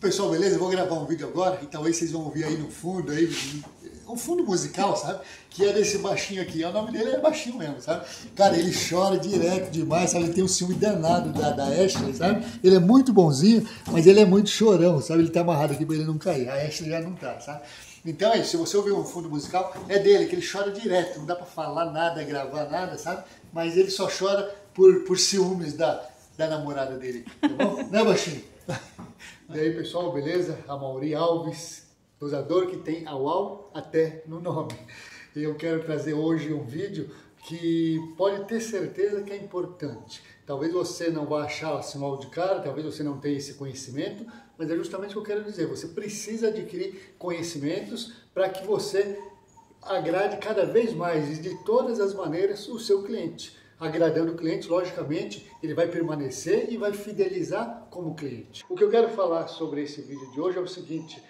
Pessoal, beleza? Eu vou gravar um vídeo agora e talvez vocês vão ouvir aí no fundo, aí, um fundo musical, sabe? Que é desse baixinho aqui. O nome dele é baixinho mesmo, sabe? Cara, ele chora direto demais, sabe? Ele tem um ciúme danado da Ashley, sabe? Ele é muito bonzinho, mas ele é muito chorão, sabe? Ele tá amarrado aqui pra ele não cair. A Ashley já não tá, sabe? Então é isso, se você ouvir um fundo musical, é dele, que ele chora direto. Não dá pra falar nada, gravar nada, sabe? Mas ele só chora por ciúmes da namorada dele, tá bom? Né, baixinho? E aí, pessoal, beleza? Amaury Alves, dosador que tem au até no nome. E eu quero trazer hoje um vídeo que pode ter certeza que é importante. Talvez você não vá achar assim logo de cara, talvez você não tenha esse conhecimento, mas é justamente o que eu quero dizer. Você precisa adquirir conhecimentos para que você agrade cada vez mais e de todas as maneiras o seu cliente. Agradando o cliente, logicamente, ele vai permanecer e vai fidelizar como cliente. O que eu quero falar sobre esse vídeo de hoje é o seguinte,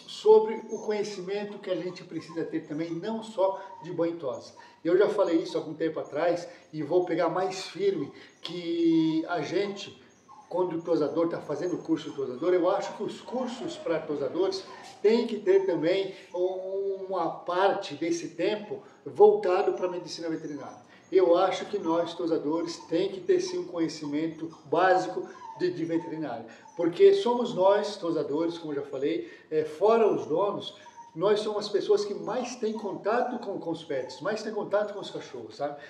sobre o conhecimento que a gente precisa ter também, não só de banho e tosa. Eu já falei isso há algum tempo atrás e vou pegar mais firme que a gente, quando o tosador está fazendo o curso de tosador, eu acho que os cursos para tosadores têm que ter também uma parte desse tempo voltado para a medicina veterinária. Eu acho que nós, tosadores, tem que ter sim um conhecimento básico de veterinária. Porque somos nós, tosadores, como eu já falei, fora os donos, nós somos as pessoas que mais têm contato com os pets, mais têm contato com os cachorros, sabe?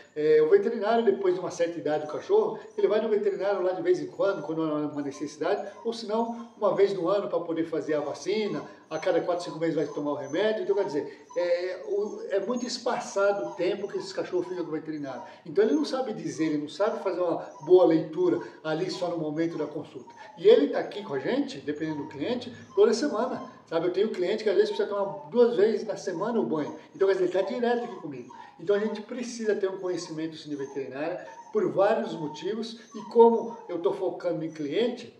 O veterinário, depois de uma certa idade do cachorro, ele vai no veterinário lá de vez em quando há uma necessidade, ou se não, uma vez no ano para poder fazer a vacina, a cada 4, 5 meses vai tomar o remédio. Então, quer dizer, é muito espaçado o tempo que esse cachorro fica com o veterinário. Então, ele não sabe dizer, ele não sabe fazer uma boa leitura ali só no momento da consulta. E ele está aqui com a gente, dependendo do cliente, toda semana. Sabe, eu tenho cliente que às vezes precisa tomar 2 vezes na semana o banho. Então, quer dizer, ele está direto aqui comigo. Então, a gente precisa ter um conhecimento sim, de veterinária por vários motivos. E como eu estou focando em cliente,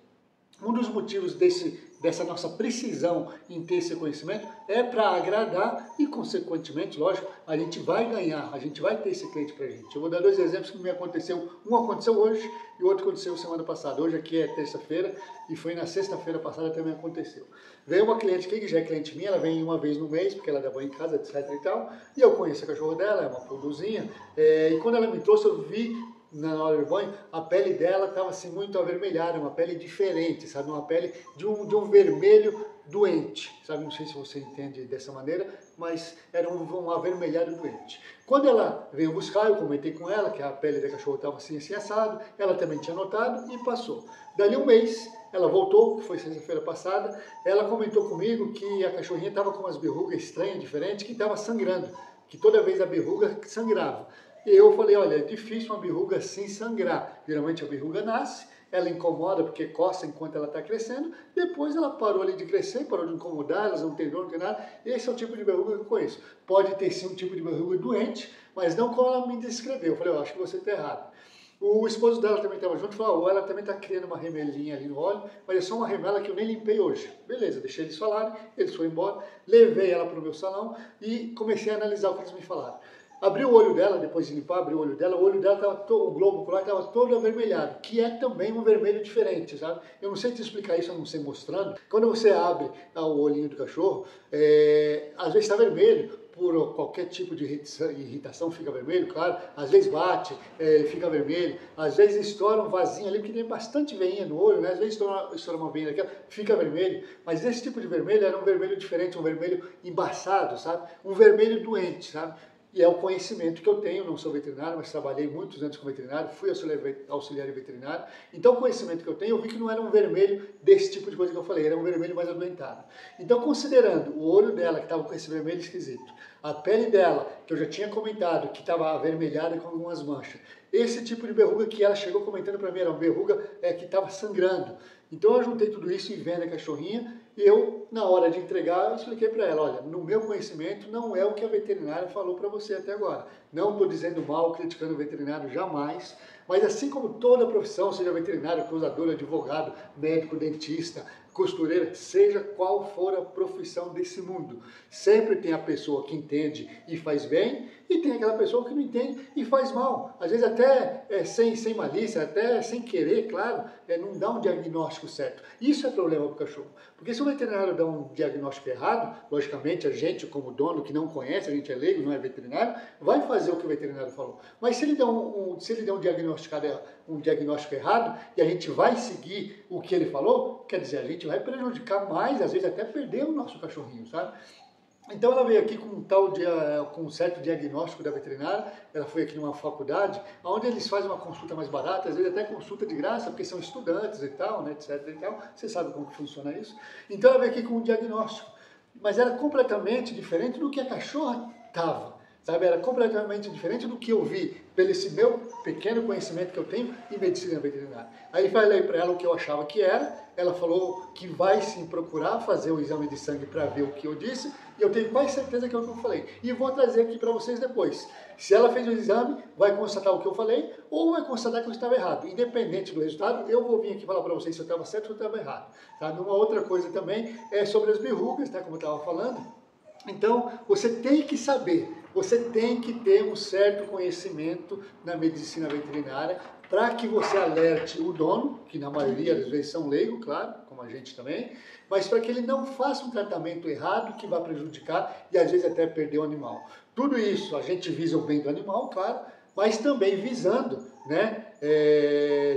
um dos motivos dessa nossa precisão em ter esse conhecimento é para agradar e, consequentemente, lógico, a gente vai ganhar, a gente vai ter esse cliente para a gente. Eu vou dar 2 exemplos que me aconteceu. Um aconteceu hoje e o outro aconteceu semana passada. Hoje aqui é terça-feira e foi na sexta-feira passada também aconteceu. Veio uma cliente aqui, que já é cliente minha, ela vem uma vez no mês, porque ela dá banho em casa, etc e tal, e eu conheço a cachorra dela, é uma poodlezinha, e quando ela me trouxe, eu vi na hora do banho, a pele dela estava assim muito avermelhada, uma pele diferente, sabe? Uma pele de um vermelho doente, sabe? Não sei se você entende dessa maneira, mas era um avermelhado doente. Quando ela veio buscar, eu comentei com ela que a pele da cachorra estava assim, assim assado, ela também tinha notado e passou. Dali um mês, ela voltou, que foi sexta-feira passada, ela comentou comigo que a cachorrinha estava com umas verrugas estranhas, diferentes, que estava sangrando, que toda vez a verruga sangrava. E eu falei, olha, é difícil uma verruga assim sangrar. Geralmente a verruga nasce, ela incomoda porque coça enquanto ela está crescendo, depois ela parou ali de crescer, parou de incomodar, elas não têm dor, não tem nada. Esse é o tipo de verruga que eu conheço. Pode ter sim um tipo de verruga doente, mas não como ela me descreveu. Eu falei, eu acho que você está errado. O esposo dela também estava junto e falou, ela também está criando uma remelinha ali no óleo, mas é só uma remela que eu nem limpei hoje. Beleza, deixei eles falarem, eles foram embora, levei ela para o meu salão e comecei a analisar o que eles me falaram. Abri o olho dela, depois de limpar, abri o olho dela estava o globo ocular estava todo avermelhado, que é também um vermelho diferente, sabe? Eu não sei te explicar isso, eu não sei mostrando. Quando você abre o olhinho do cachorro, às vezes está vermelho, por qualquer tipo de irritação fica vermelho, claro. Às vezes bate, fica vermelho. Às vezes estoura um vasinho ali, porque tem bastante veinha no olho, né? Às vezes estoura uma veinha daquela, fica vermelho. Mas esse tipo de vermelho era um vermelho diferente, um vermelho embaçado, sabe? Um vermelho doente, sabe? E é o conhecimento que eu tenho, não sou veterinário, mas trabalhei muitos anos como veterinário, fui auxiliar veterinário. Então o conhecimento que eu tenho, eu vi que não era um vermelho desse tipo de coisa que eu falei, era um vermelho mais adoentado. Então considerando o olho dela, que estava com esse vermelho esquisito, a pele dela, que eu já tinha comentado, que estava avermelhada com algumas manchas, esse tipo de verruga que ela chegou comentando para mim, era uma verruga que estava sangrando. Então eu juntei tudo isso e vendo a cachorrinha, e eu, na hora de entregar, eu expliquei para ela, olha, no meu conhecimento não é o que a veterinária falou para você até agora. Não estou dizendo mal, criticando o veterinário, jamais, mas assim como toda profissão, seja veterinário, cruzador, advogado, médico, dentista, costureira, seja qual for a profissão desse mundo, sempre tem a pessoa que entende e faz bem e tem aquela pessoa que não entende e faz mal. Às vezes até sem malícia, até sem querer, claro, não dá um diagnóstico certo. Isso é problema para o cachorro. Porque se o veterinário dá um diagnóstico errado, logicamente a gente como dono que não conhece, a gente é leigo, não é veterinário, vai fazer o que o veterinário falou. Mas se ele der um diagnóstico errado e a gente vai seguir o que ele falou, quer dizer, a gente vai prejudicar mais, às vezes até perder o nosso cachorrinho, sabe? Então ela veio aqui com um certo diagnóstico da veterinária, ela foi aqui numa faculdade, onde eles fazem uma consulta mais barata, às vezes até consulta de graça, porque são estudantes e tal, né, etc. E tal. Você sabe como que funciona isso. Então ela veio aqui com um diagnóstico, mas era completamente diferente do que a cachorra estava. Sabe, era completamente diferente do que eu vi, pelo esse meu pequeno conhecimento que eu tenho em medicina veterinária. Aí falei para ela o que eu achava que era, ela falou que vai sim procurar fazer o exame de sangue para ver o que eu disse, e eu tenho quase certeza que é o que eu falei. E vou trazer aqui para vocês depois. Se ela fez o exame, vai constatar o que eu falei, ou vai constatar que eu estava errado. Independente do resultado, eu vou vir aqui falar para vocês se eu estava certo ou se eu estava errado. Sabe? Uma outra coisa também é sobre as verrugas, tá? Como eu estava falando. Então, você tem que saber, você tem que ter um certo conhecimento na medicina veterinária para que você alerte o dono, que na maioria das vezes são leigos, claro, como a gente também, mas para que ele não faça um tratamento errado que vai prejudicar e às vezes até perder o animal. Tudo isso a gente visa o bem do animal, claro, mas também visando, né,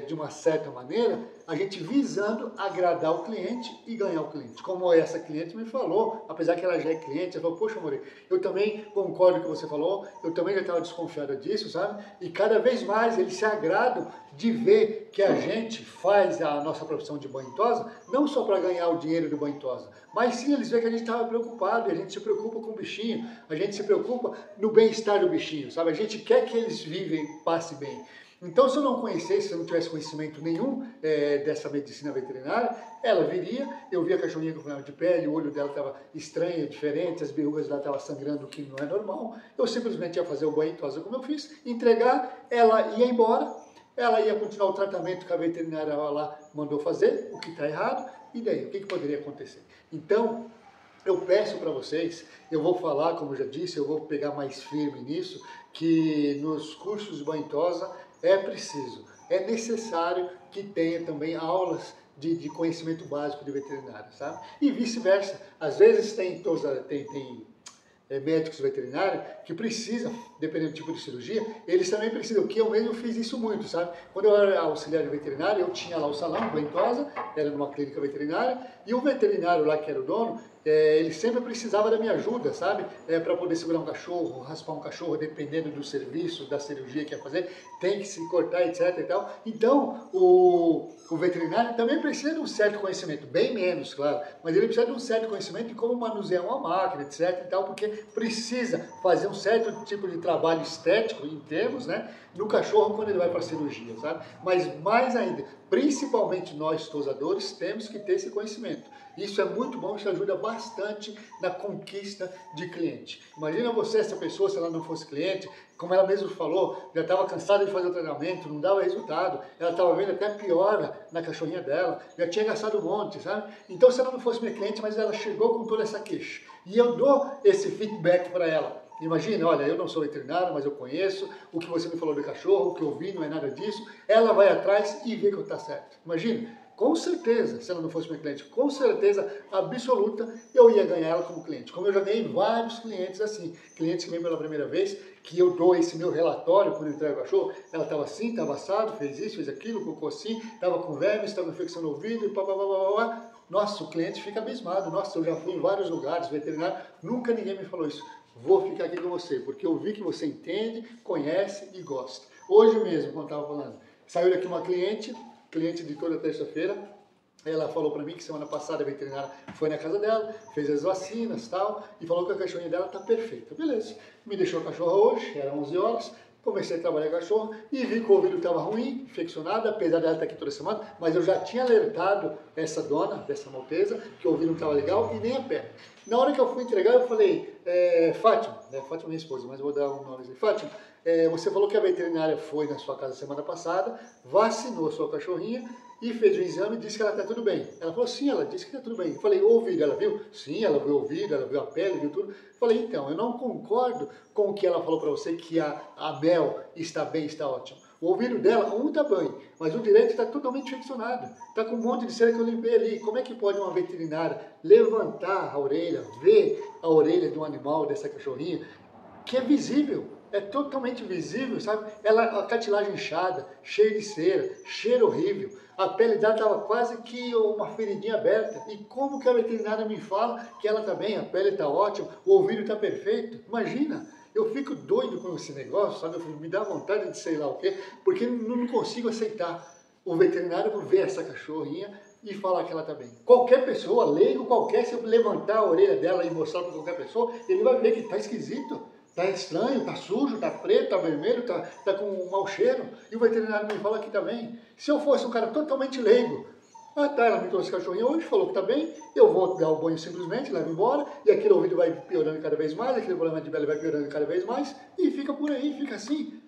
de uma certa maneira, a gente visando agradar o cliente e ganhar o cliente. Como essa cliente me falou, apesar que ela já é cliente, ela falou, poxa, amor, eu também concordo com o que você falou, eu também já estava desconfiada disso, sabe? E cada vez mais eles se agradam de ver que a gente faz a nossa profissão de banho e tosa, não só para ganhar o dinheiro do banho e tosa, mas sim eles veem que a gente estava preocupado, e a gente se preocupa com o bichinho, a gente se preocupa no bem-estar do bichinho, sabe? A gente quer que eles passem bem. Então, se eu não conhecesse, se eu não tivesse conhecimento nenhum dessa medicina veterinária, ela viria, eu via a cachorrinha com problema de pele, o olho dela estava estranho, diferente, as verrugas dela estavam sangrando, o que não é normal. Eu simplesmente ia fazer o banho e tosa como eu fiz, entregar, ela ia embora, ela ia continuar o tratamento que a veterinária lá mandou fazer, o que está errado, e daí, o que poderia acontecer? Então, eu peço para vocês, eu vou falar, como eu já disse, eu vou pegar mais firme nisso, que nos cursos de banho e tosa é preciso, é necessário que tenha também aulas de conhecimento básico de veterinário, sabe? E vice-versa. Às vezes tem médicos veterinários que precisam, dependendo do tipo de cirurgia, eles também precisam, que eu mesmo fiz isso muito, sabe? Quando eu era auxiliar de veterinário, eu tinha lá o salão, banho e tosa, era numa clínica veterinária, e o veterinário lá que era o dono, ele sempre precisava da minha ajuda, sabe? Para poder segurar um cachorro, raspar um cachorro, dependendo do serviço, da cirurgia que ia fazer, tem que se cortar, etc e tal. Então, o veterinário também precisa de um certo conhecimento, bem menos, claro, mas ele precisa de um certo conhecimento de como manusear uma máquina, etc e tal, porque precisa fazer um certo tipo de trabalho estético, em termos, né, no cachorro quando ele vai para a cirurgia, sabe? Mas mais ainda, principalmente nós tosadores, temos que ter esse conhecimento. Isso é muito bom, isso ajuda bastante na conquista de cliente. Imagina você, essa pessoa, se ela não fosse cliente, como ela mesma falou, já estava cansada de fazer o treinamento, não dava resultado, ela estava vendo até piora na cachorrinha dela, já tinha gastado um monte, sabe? Então, se ela não fosse minha cliente, mas ela chegou com toda essa queixa, e eu dou esse feedback para ela. Imagina, olha, eu não sou veterinário, mas eu conheço, o que você me falou do cachorro, o que eu vi não é nada disso, ela vai atrás e vê que eu está certo. Imagina. Com certeza, se ela não fosse minha cliente, com certeza absoluta, eu ia ganhar ela como cliente. Como eu já ganhei vários clientes assim, clientes que vêm pela primeira vez, que eu dou esse meu relatório quando eu entrego o cachorro, ela estava assim, estava assado, fez isso, fez aquilo, colocou assim, estava com vermes, estava com infecção no ouvido, e pá. Nossa, o cliente fica abismado. Nossa, eu já fui em vários lugares, veterinário, nunca ninguém me falou isso. Vou ficar aqui com você, porque eu vi que você entende, conhece e gosta. Hoje mesmo, quando estava falando, saiu daqui uma cliente de toda terça-feira, ela falou para mim que semana passada a veterinária foi na casa dela, fez as vacinas e tal, e falou que a cachorrinha dela está perfeita. Beleza, me deixou a cachorra hoje, eram 11 horas, comecei a trabalhar com a cachorra e vi que o ouvido estava ruim, infeccionado, apesar dela estar aqui toda semana, mas eu já tinha alertado essa dona, dessa maltesa, que o ouvido não estava legal e nem a pele. Na hora que eu fui entregar, eu falei, Fátima, Fátima é minha esposa, mas eu vou dar um nome assim, Fátima, você falou que a veterinária foi na sua casa semana passada, vacinou a sua cachorrinha e fez o exame e disse que ela está tudo bem. Ela falou, sim, ela disse que está tudo bem. Eu falei, o ouvido, ela viu? Sim, ela viu o ouvido, ela viu a pele, viu tudo. Eu falei, então, eu não concordo com o que ela falou para você, que a Mel está bem, está ótimo. O ouvido dela, um está bem, mas o direito está totalmente infeccionado. Está com um monte de cera que eu limpei ali. Como é que pode uma veterinária levantar a orelha, ver a orelha de um animal, dessa cachorrinha, que é visível, é totalmente visível, sabe? Ela, a cartilagem inchada, cheia de cera, cheiro horrível. A pele dela estava quase que uma feridinha aberta. E como que a veterinária me fala que ela está bem, a pele está ótima, o ouvido está perfeito? Imagina! Eu fico doido com esse negócio, sabe? Me dá vontade de sei lá o quê, porque não consigo aceitar o veterinário ver essa cachorrinha e falar que ela está bem. Qualquer pessoa, leigo qualquer, se eu levantar a orelha dela e mostrar para qualquer pessoa, ele vai ver que está esquisito, está estranho, está sujo, está preto, está vermelho, está com um mau cheiro, e o veterinário me fala que está bem. Se eu fosse um cara totalmente leigo, ela me trouxe cachorrinho hoje, falou que está bem, eu vou dar o banho simplesmente, levo embora, e aquele ouvido vai piorando cada vez mais, aquele problema de pele vai piorando cada vez mais, e fica por aí, fica assim.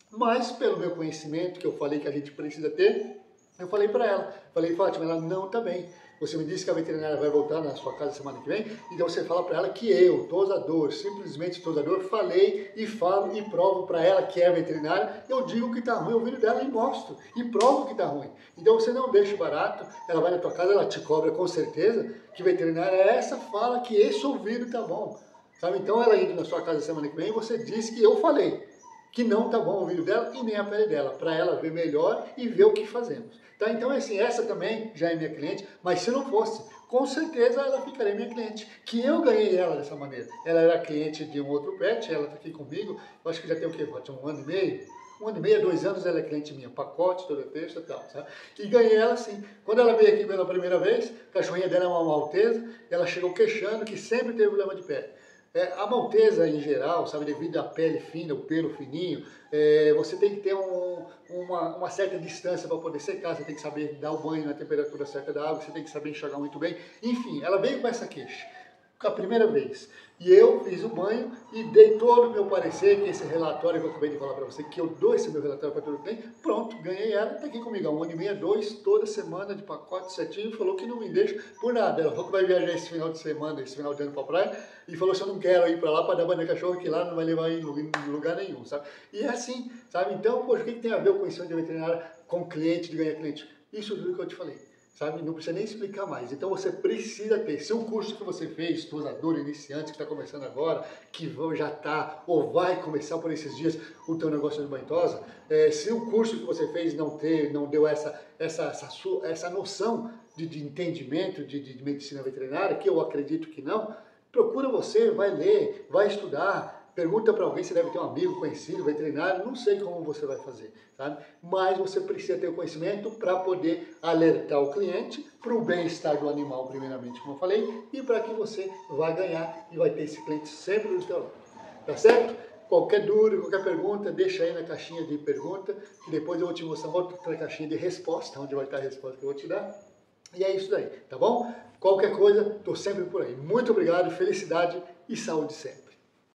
Mas, pelo meu conhecimento, que eu falei que a gente precisa ter, eu falei para ela, falei, Fátima, ela não está bem. Você me disse que a veterinária vai voltar na sua casa semana que vem, então você fala para ela que eu, tosador, simplesmente tosador, falei e falo e provo para ela que é veterinária, eu digo que está ruim o ouvido dela e mostro, e provo que está ruim. Então você não deixa barato, ela vai na tua casa, ela te cobra com certeza que veterinária é essa, fala que esse ouvido está bom. Sabe? Então ela indo na sua casa semana que vem, você disse que eu falei que não está bom o ouvido dela e nem a pele dela, para ela ver melhor e ver o que fazemos. Tá? Então, assim, essa também já é minha cliente, mas se não fosse, com certeza ela ficaria minha cliente, que eu ganhei ela dessa maneira. Ela era cliente de um outro pet, ela está aqui comigo, eu acho que já tem o quê? Um ano e meio, 2 anos ela é cliente minha, pacote, toda terça e tal, sabe? E ganhei ela assim. Quando ela veio aqui pela primeira vez, a cachorrinha dela é uma maltesa, ela chegou queixando que sempre teve problema de pele. A maltesa em geral, sabe, devido à pele fina, o pelo fininho, você tem que ter uma certa distância para poder secar, você tem que saber dar o banho na temperatura certa da água, você tem que saber enxagar muito bem. Enfim, ela veio com essa queixa, a primeira vez. E eu fiz o banho e dei todo o meu parecer, que esse relatório que eu acabei de falar para você, que eu dou esse meu relatório para todo mundo, pronto, ganhei ela, está aqui comigo há 1 ano e meio, 2, toda semana de pacote certinho, falou que não me deixa por nada. Ela falou que vai viajar esse final de semana, esse final de ano para a praia, e falou que eu não quero ir para lá para dar banho de cachorro, que lá não vai levar em lugar nenhum, sabe? E é assim, sabe? Então, poxa, o que tem a ver com isso de veterinária, com cliente, de ganhar cliente? Isso tudo que eu te falei. Sabe? Não precisa nem explicar mais. Então você precisa ter. Se o curso que você fez, tosador iniciante, que está começando agora, que já está ou vai começar por esses dias o teu negócio de banho tosa, se o curso que você fez não deu essa noção de entendimento de medicina veterinária, que eu acredito que não, procura você, vai ler, vai estudar. Pergunta para alguém se deve ter um amigo, conhecido, veterinário, não sei como você vai fazer, sabe? Mas você precisa ter o conhecimento para poder alertar o cliente para o bem-estar do animal, primeiramente, como eu falei, e para que você vá ganhar e vai ter esse cliente sempre do seu lado, tá certo? Qualquer dúvida, qualquer pergunta, deixa aí na caixinha de pergunta, que depois eu vou te mostrar outra caixinha de resposta, onde vai estar a resposta que eu vou te dar. E é isso daí, tá bom? Qualquer coisa, estou sempre por aí. Muito obrigado, felicidade e saúde sempre.